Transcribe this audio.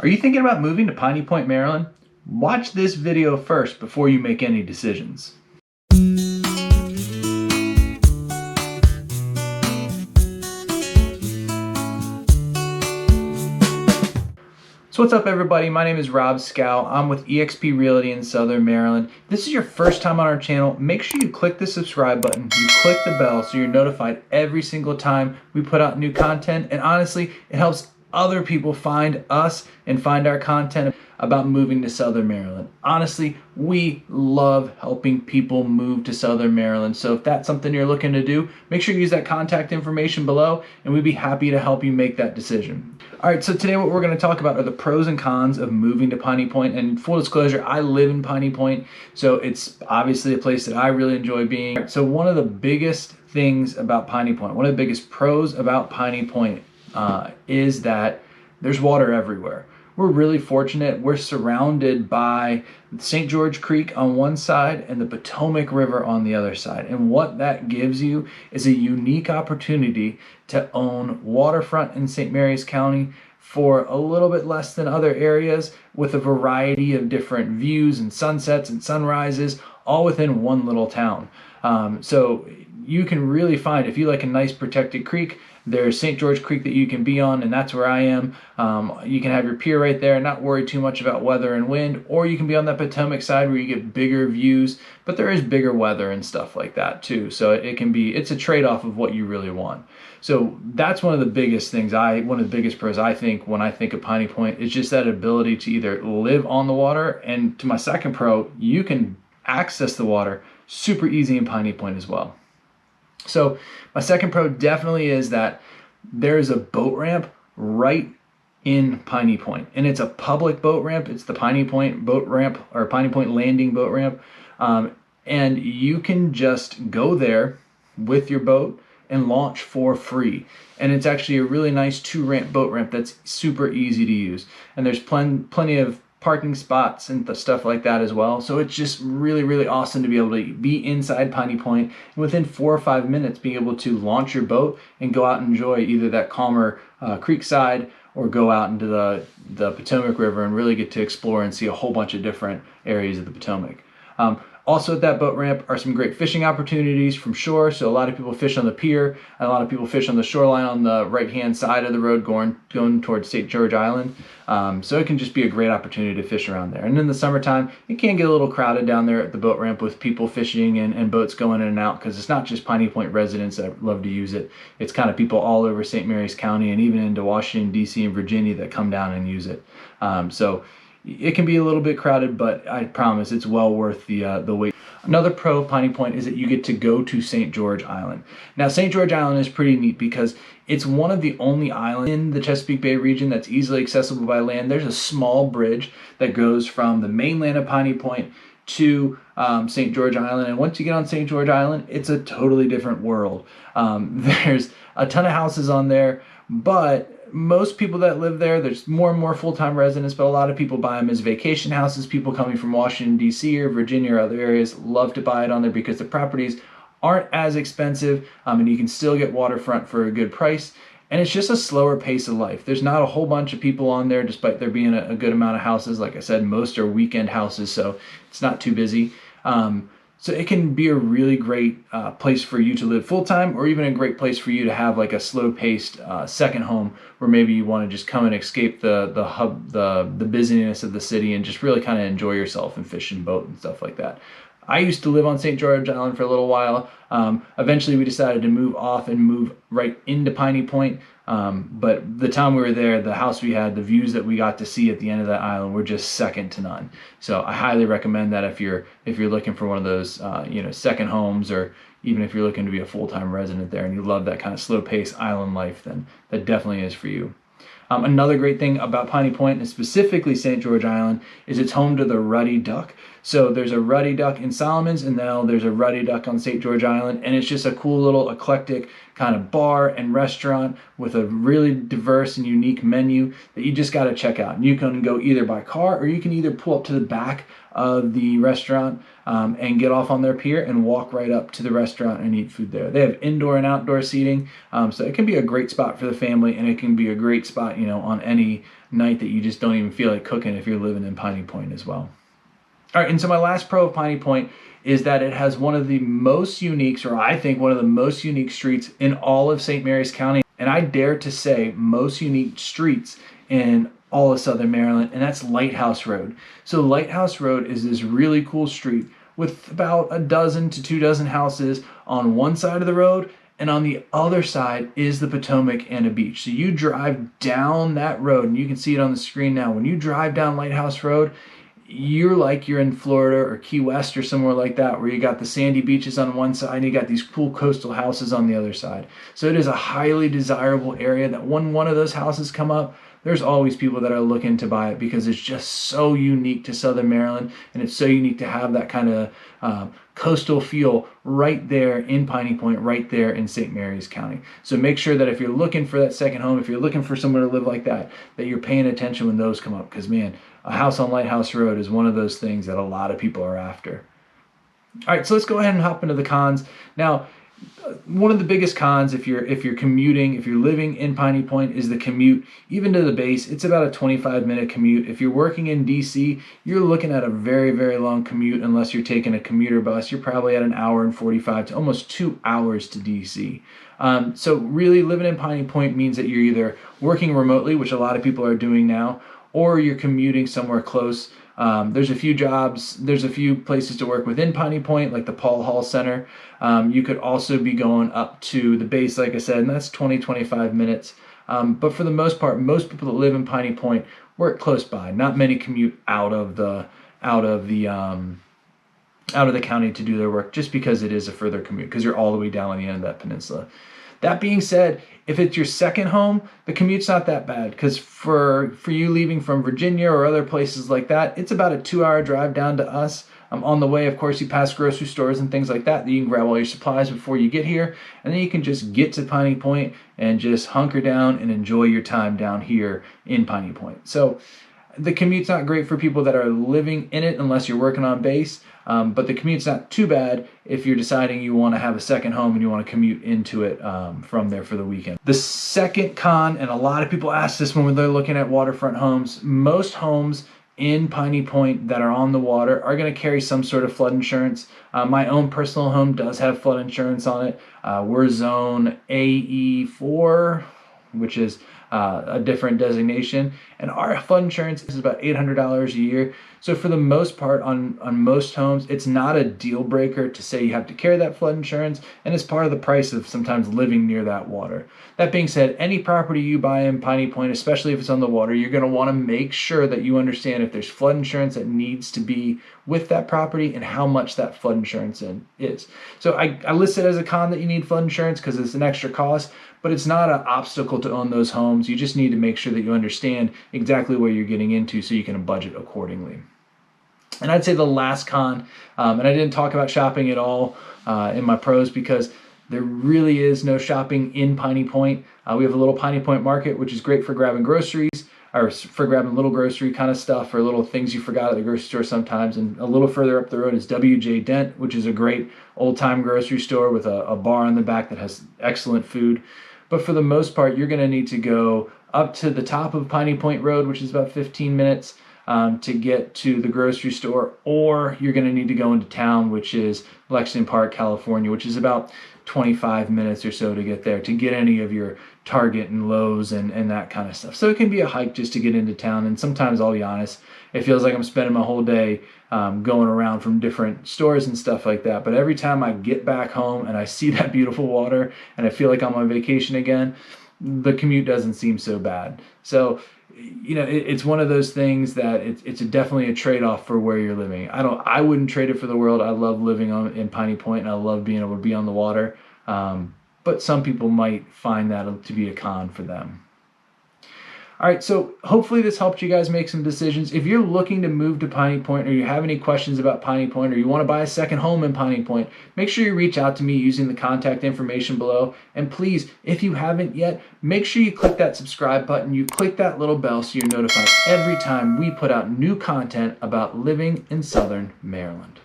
Are you thinking about moving to Piney Point, Maryland? Watch this video first before you make any decisions. So what's up everybody, my name is Schou. I'm with EXP Realty in Southern Maryland. If this is your first time on our channel, make sure you click the subscribe button, you click the bell so you're notified every single time we put out new content, and honestly, it helps other people find us and find our content about moving to Southern Maryland. Honestly, we love helping people move to Southern Maryland. So if that's something you're looking to do, make sure you use that contact information below and we'd be happy to help you make that decision. All right, so today what we're going to talk about are the pros and cons of moving to Piney Point. And full disclosure, I live in Piney Point, so it's obviously a place that I really enjoy being. So one of the biggest things about Piney Point, one of the biggest pros about Piney Point is that there's water everywhere. We're really fortunate. We're surrounded by St. George Creek on one side and the Potomac River on the other side. And what that gives you is a unique opportunity to own waterfront in St. Mary's County for a little bit less than other areas, with a variety of different views and sunsets and sunrises, all within one little town. So you can really find, if you like a nice protected creek, there's St. George Creek that you can be on, and that's where I am. You can have your pier right there and not worry too much about weather and wind, or you can be on that Potomac side where you get bigger views, but there is bigger weather and stuff like that too. So it's a trade-off of what you really want. So that's one of the biggest things, one of the biggest pros I think when I think of Piney Point is just that ability to either live on the water, and to my second pro, you can access the water super easy in Piney Point as well. So my second pro definitely is that there is a boat ramp right in Piney Point, and it's a public boat ramp. It's the Piney Point boat ramp, or Piney Point landing boat ramp, and you can just go there with your boat and launch for free. And it's actually a really nice 2-ramp boat ramp that's super easy to use, and there's plenty of parking spots and stuff like that as well. So it's just really, really awesome to be able to be inside Piney Point and within 4 or 5 minutes be able to launch your boat and go out and enjoy either that calmer creek side, or go out into the Potomac River and really get to explore and see a whole bunch of different areas of the Potomac. Also at that boat ramp are some great fishing opportunities from shore. So a lot of people fish on the pier, and a lot of people fish on the shoreline on the right-hand side of the road going towards St. George Island. So it can just be a great opportunity to fish around there. And in the summertime, it can get a little crowded down there at the boat ramp with people fishing and boats going in and out, because it's not just Piney Point residents that love to use it. It's kind of people all over St. Mary's County and even into Washington, D.C. and Virginia that come down and use it. So it can be a little bit crowded, but I promise it's well worth the wait. Another pro of Piney Point is that you get to go to St. George Island. Now, St. George Island is pretty neat because it's one of the only islands in the Chesapeake Bay region that's easily accessible by land. There's a small bridge that goes from the mainland of Piney Point to St. George Island, and once you get on St. George Island, it's a totally different world. There's a ton of houses on there, but most people that live there, there's more and more full-time residents, but a lot of people buy them as vacation houses. People coming from Washington, D.C. or Virginia or other areas love to buy it on there because the properties aren't as expensive, and you can still get waterfront for a good price. And it's just a slower pace of life. There's not a whole bunch of people on there, despite there being a good amount of houses. Like I said, most are weekend houses, so it's not too busy. So it can be a really great place for you to live full-time, or even a great place for you to have like a slow-paced second home, where maybe you want to just come and escape the busyness of the city and just really kind of enjoy yourself and fish and boat and stuff like that. I used to live on St. George Island for a little while. Eventually we decided to move off and move right into Piney Point. But the time we were there, the house we had, the views that we got to see at the end of that island were just second to none. So I highly recommend that if you're looking for one of those second homes, or even if you're looking to be a full-time resident there and you love that kind of slow-paced island life, then that definitely is for you. Another great thing about Piney Point, and specifically St. George Island, is it's home to the ruddy duck. So there's a ruddy duck in Solomons, and now there's a ruddy duck on St. George Island, and it's just a cool little eclectic kind of bar and restaurant with a really diverse and unique menu that you just got to check out. And you can go either by car, or you can either pull up to the back of the restaurant and get off on their pier and walk right up to the restaurant and eat food there. They have indoor and outdoor seating, so it can be a great spot for the family, and it can be a great spot, you know, on any night that you just don't even feel like cooking if you're living in Piney Point as well. All right, and so my last pro of Piney Point is that it has one of the most unique, or I think one of the most unique streets in all of St. Mary's County, and I dare to say most unique streets in all of Southern Maryland, and that's Lighthouse Road. So Lighthouse Road is this really cool street with about a dozen to 24 houses on one side of the road, and on the other side is the Potomac and a beach. So you drive down that road, and you can see it on the screen now. When you drive down Lighthouse Road, you're like you're in Florida or Key West or somewhere like that, where you got the sandy beaches on one side and you got these cool coastal houses on the other side. So it is a highly desirable area that when one of those houses come up, there's always people that are looking to buy it because it's just so unique to Southern Maryland, and it's so unique to have that kind of coastal feel right there in Piney Point, right there in St. Mary's County. So make sure that if you're looking for that second home, if you're looking for somewhere to live like that, that you're paying attention when those come up, because man, a house on Lighthouse Road is one of those things that a lot of people are after. All right, so let's go ahead and hop into the cons. Now, one of the biggest cons if you're commuting, if you're living in Piney Point, is the commute. Even to the base, it's about a 25-minute commute. If you're working in DC, you're looking at a very, very long commute unless you're taking a commuter bus. You're probably at an hour and 45 to almost 2 hours to DC. So really living in Piney Point means that you're either working remotely, which a lot of people are doing now, or you're commuting somewhere close. There's a few jobs, there's a few places to work within Piney Point, like the Paul Hall Center. You could also be going up to the base, like I said, and that's 20-25 minutes. But for the most part, most people that live in Piney Point work close by. Not many commute out of the county to do their work, just because it is a further commute, because you're all the way down on the end of that peninsula. That being said, if it's your second home, the commute's not that bad, because for you leaving from Virginia or other places like that, it's about a 2-hour drive down to us. On the way, of course, you pass grocery stores and things like that you can grab all your supplies before you get here, and then you can just get to Piney Point and just hunker down and enjoy your time down here in Piney Point. So the commute's not great for people that are living in it unless you're working on base, but the commute's not too bad if you're deciding you want to have a second home and you want to commute into it from there for the weekend. The second con, and a lot of people ask this when they're looking at waterfront homes, most homes in Piney Point that are on the water are going to carry some sort of flood insurance. My own personal home does have flood insurance on it. We're zone AE4, which is a different designation, and our flood insurance is about $800 a year. So for the most part, on most homes, it's not a deal breaker to say you have to carry that flood insurance, and it's part of the price of sometimes living near that water. That being said, any property you buy in Piney Point, especially if it's on the water, you're going to want to make sure that you understand if there's flood insurance that needs to be with that property and how much that flood insurance is. So I list it as a con that you need flood insurance because it's an extra cost, but it's not an obstacle to own those homes. You just need to make sure that you understand exactly what you're getting into so you can budget accordingly. And I'd say the last con, and I didn't talk about shopping at all in my pros because there really is no shopping in Piney Point. We have a little Piney Point market, which is great for grabbing groceries, or for grabbing little grocery kind of stuff, or little things you forgot at the grocery store sometimes. And a little further up the road is W.J. Dent, which is a great old-time grocery store with a bar on the back that has excellent food. But for the most part, you're going to need to go up to the top of Piney Point Road, which is about 15 minutes to get to the grocery store, or you're going to need to go into town, which is Lexington Park, California, which is about 25 minutes or so to get there, to get any of your Target and Lowe's and that kind of stuff. So it can be a hike just to get into town, and sometimes, I'll be honest, it feels like I'm spending my whole day going around from different stores and stuff like that. But every time I get back home and I see that beautiful water and I feel like I'm on vacation again, the commute doesn't seem so bad. So, you know, it's one of those things that it's definitely a trade-off for where you're living. I wouldn't trade it for the world. I love living in Piney Point, and I love being able to be on the water. But some people might find that to be a con for them. All right, so hopefully this helped you guys make some decisions. If you're looking to move to Piney Point, or you have any questions about Piney Point, or you want to buy a second home in Piney Point, make sure you reach out to me using the contact information below. And please, if you haven't yet, make sure you click that subscribe button. You click that little bell so you're notified every time we put out new content about living in Southern Maryland.